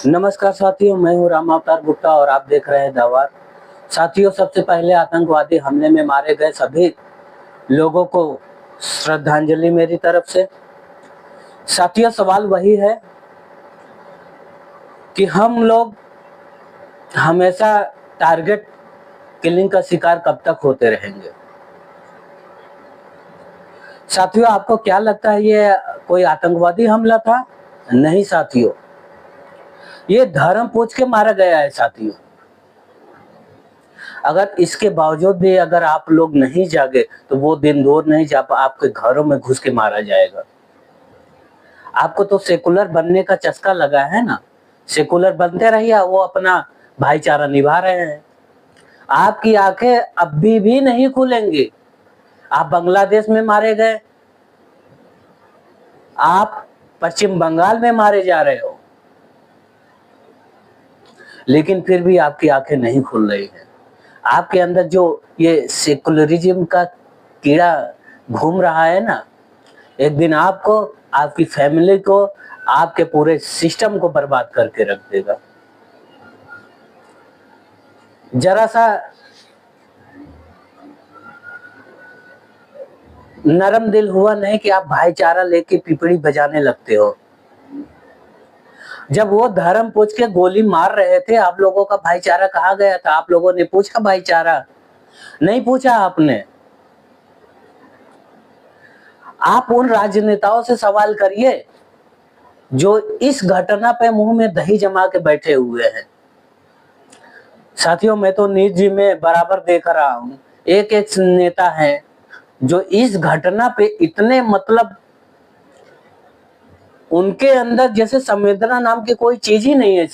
नमस्कार साथियों, मैं हूं राम अवतार गुप्ता और आप देख रहे हैं दावा। साथियों, सबसे पहले आतंकवादी हमले में मारे गए सभी लोगों को श्रद्धांजलि मेरी तरफ से। साथियों, सवाल वही है कि हम लोग हमेशा टारगेट किलिंग का शिकार कब तक होते रहेंगे। साथियों, आपको क्या लगता है ये कोई आतंकवादी हमला था? नहीं साथियों, ये धर्म पूछ के मारा गया है। साथियों, अगर इसके बावजूद भी अगर आप लोग नहीं जागे तो वो दिन दूर नहीं जब आपके घरों में घुस के मारा जाएगा। आपको तो सेकुलर बनने का चस्का लगा है ना, सेकुलर बनते रहिए, वो अपना भाईचारा निभा रहे हैं। आपकी आंखें अभी भी नहीं खुलेंगी। आप बांग्लादेश में मारे गए, आप पश्चिम बंगाल में मारे जा रहे हो, लेकिन फिर भी आपकी आंखें नहीं खुल रही है। आपके अंदर जो ये सेकुलरिज्म का कीड़ा घूम रहा है ना, एक दिन आपको, आपकी फैमिली को, आपके पूरे सिस्टम को बर्बाद करके रख देगा। जरा सा नरम दिल हुआ नहीं कि आप भाईचारा लेके पिपड़ी बजाने लगते हो। जब वो धर्म पूछ के गोली मार रहे थे, आप लोगों का भाईचारा कहाँ गया था? आप लोगों ने पूछा भाईचारा? नहीं पूछा आपने। आप उन राजनेताओं से सवाल करिए जो इस घटना पे मुंह में दही जमा के बैठे हुए हैं। साथियों, मैं तो न्यूज जी में बराबर देख रहा हूँ, एक एक नेता है जो इस घटना पे इतने उनके अंदर जैसे संवेदना नाम की कोई चीज ही नहीं है।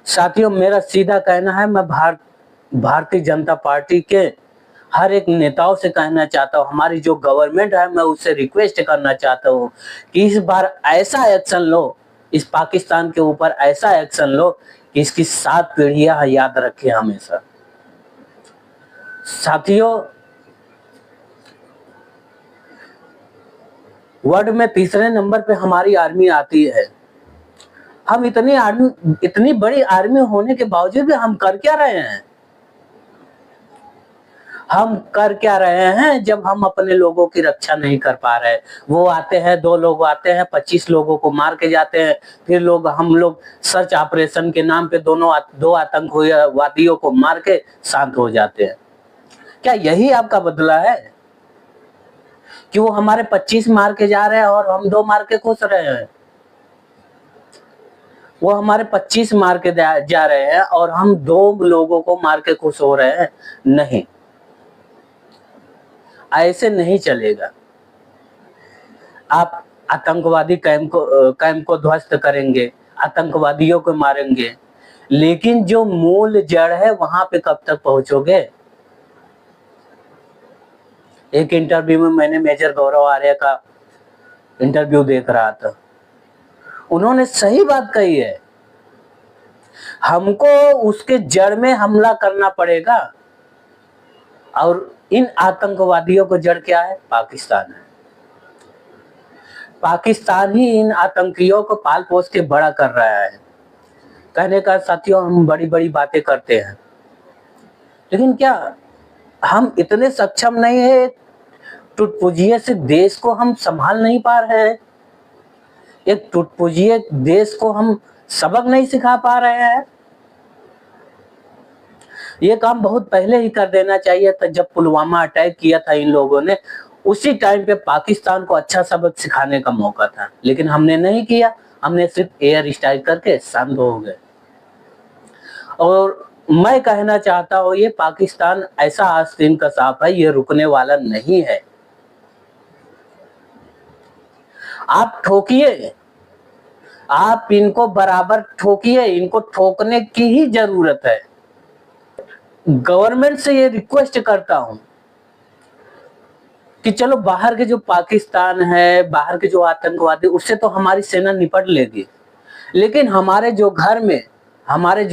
साथियों, मेरा सीधा कहना है, मैं भारतीय जनता पार्टी के हर एक नेताओं से कहना चाहता हूँ, हमारी जो गवर्नमेंट है, मैं उससे रिक्वेस्ट करना चाहता हूँ कि इस बार ऐसा एक्शन लो, इस पाकिस्तान के ऊपर ऐसा एक्शन लो कि इसकी 7 पीढ़ियां याद रखे हमेशा। साथियों, वर्ल्ड में तीसरे नंबर पे हमारी आर्मी आती है। हम इतनी बड़ी आर्मी होने के बावजूद भी हम कर क्या रहे हैं? हम कर क्या रहे हैं जब हम अपने लोगों की रक्षा नहीं कर पा रहे? वो आते हैं, 2 लोग आते हैं, 25 लोगों को मार के जाते हैं, फिर हम लोग सर्च ऑपरेशन के नाम पे 2 आतंकवादियों को मार के शांत हो जाते हैं। क्या यही आपका बदला है कि वो हमारे 25 मार के जा रहे हैं और हम 2 मार के खुश रहे हैं? वो हमारे 25 मार के जा रहे हैं और हम 2 लोगों को मार के खुश हो रहे हैं? नहीं, ऐसे नहीं चलेगा। आप आतंकवादी कैंप को ध्वस्त करेंगे, आतंकवादियों को मारेंगे, लेकिन जो मूल जड़ है वहां पे कब तक पहुंचोगे? एक इंटरव्यू में मैंने मेजर गौरव आर्य का इंटरव्यू देख रहा था, उन्होंने सही बात कही है, हमको उसके जड़ में हमला करना पड़ेगा। और इन आतंकवादियों को जड़ क्या है? पाकिस्तान है। पाकिस्तान ही इन आतंकियों को पाल पोस के बड़ा कर रहा है। कहने का साथियों, हम बड़ी बड़ी बातें करते हैं, लेकिन क्या हम इतने सक्षम नहीं है? टुटपुजिये से देश को हम संभाल नहीं पा रहे हैं? एक टुटपुजिये देश को हम सबक नहीं सिखा पा रहे हैं? ये काम बहुत पहले ही कर देना चाहिए था। जब पुलवामा अटैक किया था इन लोगों ने, उसी टाइम पे पाकिस्तान को अच्छा सबक सिखाने का मौका था, लेकिन हमने नहीं किया। हमने सिर्फ एयर स्ट्राइक करके शांत हो गए। और मैं कहना चाहता हूँ, ये पाकिस्तान ऐसा आस्तीन का सांप है, ये रुकने वाला नहीं है। आप ठोकिए, आप इनको बराबर ठोकिए, इनको ठोकने की ही जरूरत है। गवर्नमेंट से ये रिक्वेस्ट करता हूं कि चलो, बाहर के जो पाकिस्तान है, बाहर के जो आतंकवादी, उससे तो हमारी सेना निपट लेगी, लेकिन हमारे जो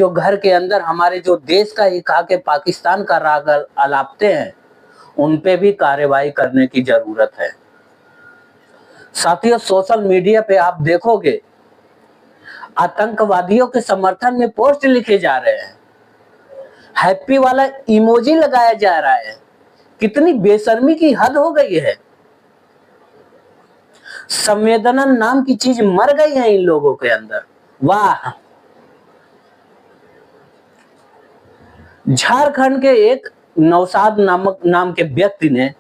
घर के अंदर हमारे जो देश का ही खा के पाकिस्तान का राग अलापते हैं, उन पे भी कार्रवाई करने की जरूरत है। साथियों, सोशल मीडिया पे आप देखोगे आतंकवादियों के समर्थन में पोस्ट लिखे जा रहे हैं, हैप्पी वाला इमोजी लगाया जा रहा है। कितनी बेशर्मी की हद हो गई है। संवेदना नाम की चीज मर गई है इन लोगों के अंदर। वाह। झारखंड के एक नौशाद नाम के व्यक्ति ने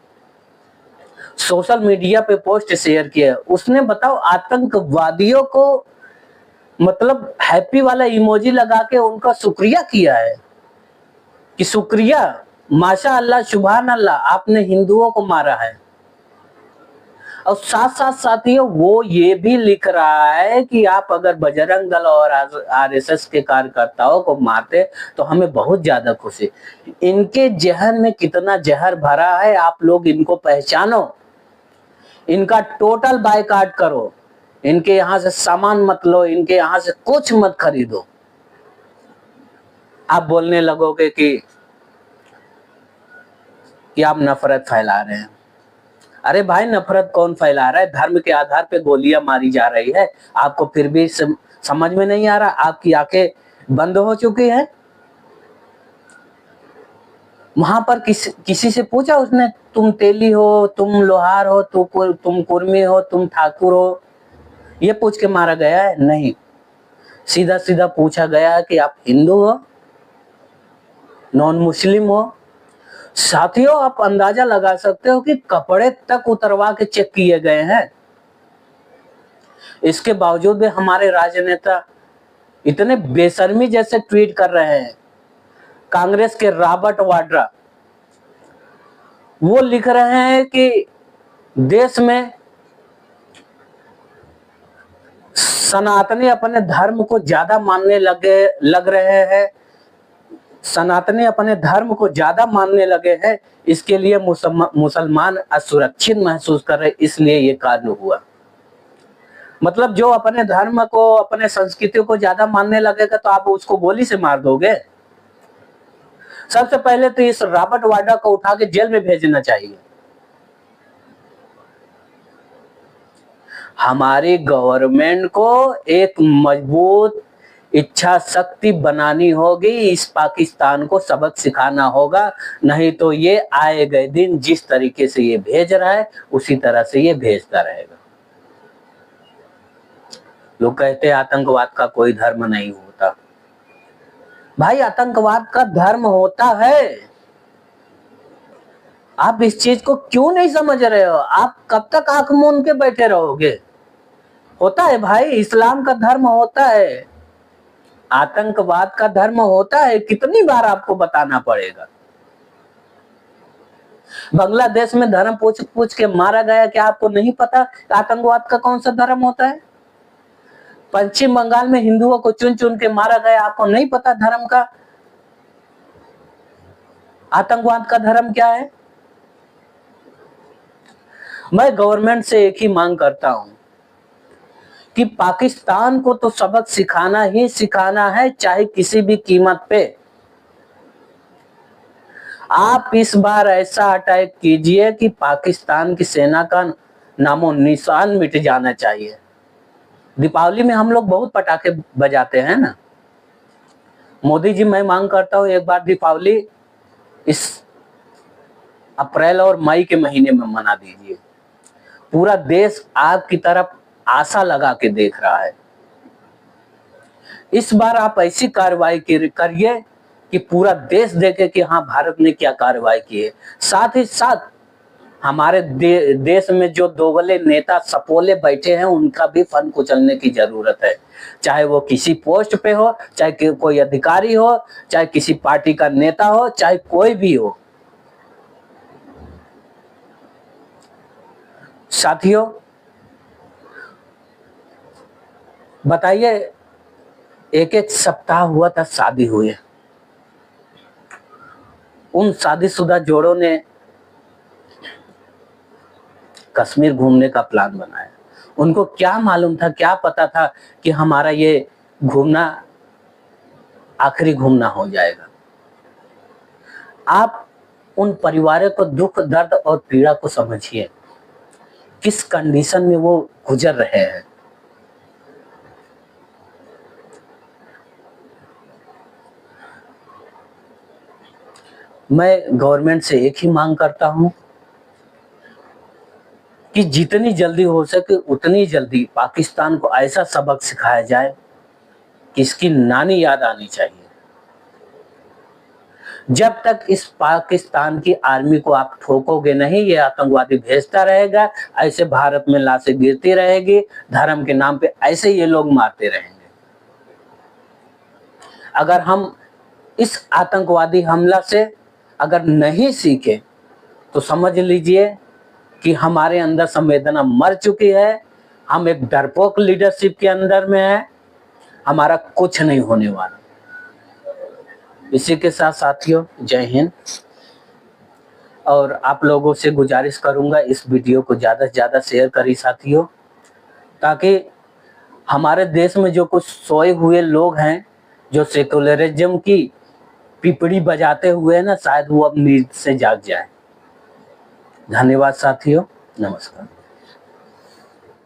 सोशल मीडिया पे पोस्ट शेयर किया। उसने बताओ आतंकवादियों को मतलब हैप्पी वाला इमोजी लगा के उनका शुक्रिया किया है कि शुक्रिया, माशा अल्लाह, सुभान अल्लाह, आपने हिंदुओं को मारा है। और साथ साथ साथियों वो ये भी लिख रहा है कि आप अगर बजरंग दल और आरएसएस के कार्यकर्ताओं को मारते तो हमें बहुत ज्यादा खुशी। इनके जहन में कितना जहर भरा है, आप लोग इनको पहचानो, इनका टोटल बायकॉट करो, इनके यहां से सामान मत लो, इनके यहां से कुछ मत खरीदो। आप बोलने लगोगे कि आप नफरत फैला रहे हैं। अरे भाई, नफरत कौन फैला रहा है? धर्म के आधार पे गोलियां मारी जा रही है, आपको फिर भी समझ में नहीं आ रहा? आपकी आंखें बंद हो चुकी है। वहां पर किसी से पूछा उसने, तुम तेली हो, तुम लोहार हो, तुम कुर्मी हो, तुम ठाकुर हो, ये पूछ के मारा गया है? नहीं, सीधा सीधा पूछा गया कि आप हिंदू हो, नॉन मुस्लिम हो। साथियों, आप अंदाजा लगा सकते हो कि कपड़े तक उतरवा के चेक किए गए हैं। इसके बावजूद भी हमारे राजनेता इतने बेशर्मी जैसे ट्वीट कर रहे हैं। कांग्रेस के रॉबर्ट वाड्रा वो लिख रहे हैं कि देश में सनातनी अपने धर्म को ज्यादा मानने लग रहे हैं, सनातनी अपने धर्म को ज्यादा मानने लगे हैं, इसके लिए मुसलमान असुरक्षित महसूस कर रहे, इसलिए ये कार्य हुआ। मतलब जो अपने धर्म को, अपने संस्कृति को ज्यादा मानने लगेगा तो आप उसको गोली से मार दोगे। सबसे पहले तो इस रॉबर्ट वाड्रा को उठा के जेल में भेजना चाहिए। हमारी गवर्नमेंट को एक मजबूत इच्छा शक्ति बनानी होगी, इस पाकिस्तान को सबक सिखाना होगा, नहीं तो ये आए गए दिन जिस तरीके से ये भेज रहा है उसी तरह से ये भेजता रहेगा। लोग कहते हैं आतंकवाद का कोई धर्म नहीं होता। भाई, आतंकवाद का धर्म होता है। आप इस चीज को क्यों नहीं समझ रहे हो? आप कब तक आंख मूंद के बैठे रहोगे? होता है भाई, इस्लाम का धर्म होता है, आतंकवाद का धर्म होता है। कितनी बार आपको बताना पड़ेगा? बांग्लादेश में धर्म पूछ पूछ के मारा गया, क्या आपको नहीं पता आतंकवाद का कौन सा धर्म होता है? पश्चिम बंगाल में हिंदुओं को चुन चुन के मारा गया, आपको नहीं पता धर्म का, आतंकवाद का धर्म क्या है? मैं गवर्नमेंट से एक ही मांग करता हूं कि पाकिस्तान को तो सबक सिखाना ही सिखाना है, चाहे किसी भी कीमत पे। आप इस बार ऐसा अटैक कीजिए कि पाकिस्तान की सेना का नामो निशान मिट जाना चाहिए। दीपावली में हम लोग बहुत पटाखे बजाते हैं ना। मोदी जी, मैं मांग करता हूं एक बार दीपावली इस अप्रैल और मई के महीने में मना दीजिए। पूरा देश आपकी तरफ आशा लगा के देख रहा है। इस बार आप ऐसी कार्रवाई करिए कि पूरा देश देखे कि हाँ, भारत ने क्या कार्रवाई की है। साथ ही साथ हमारे देश में जो दोगले नेता सपोले बैठे हैं उनका भी फन कुचलने की जरूरत है। चाहे वो किसी पोस्ट पे हो, चाहे कोई अधिकारी हो, चाहे किसी पार्टी का नेता हो, चाहे कोई भी हो। साथियों, बताइए, एक एक सप्ताह हुआ था शादी हुए, उन शादीशुदा जोड़ों ने कश्मीर घूमने का प्लान बनाया। उनको क्या मालूम था, क्या पता था कि हमारा ये घूमना आखिरी घूमना हो जाएगा। आप उन परिवारों को दुख, दर्द और पीड़ा को समझिए। किस कंडीशन में वो गुजर रहे हैं। मैं गवर्नमेंट से एक ही मांग करता हूं कि जितनी जल्दी हो सके उतनी जल्दी पाकिस्तान को ऐसा सबक सिखाया जाए कि इसकी नानी याद आनी चाहिए। जब तक इस पाकिस्तान की आर्मी को आप ठोकोगे नहीं, ये आतंकवादी भेजता रहेगा, ऐसे भारत में लाशें गिरती रहेगी, धर्म के नाम पे ऐसे ये लोग मारते रहेंगे। अगर हम इस आतंकवादी हमला से अगर नहीं सीखे तो समझ लीजिए कि हमारे अंदर संवेदना मर चुकी है, हम एक डरपोक लीडरशिप के अंदर में है, हमारा कुछ नहीं होने वाला। इसी के साथ साथियों, जय हिंद। और आप लोगों से गुजारिश करूंगा इस वीडियो को ज़्यादा से ज़्यादा शेयर करें साथियों, ताकि हमारे देश में जो कुछ सोए हुए लोग हैं, जो सेकुलरिज्म की पिपड़ी बजाते हुए ना, शायद वो अब नींद से जाग जाए। धन्यवाद साथियों, नमस्कार।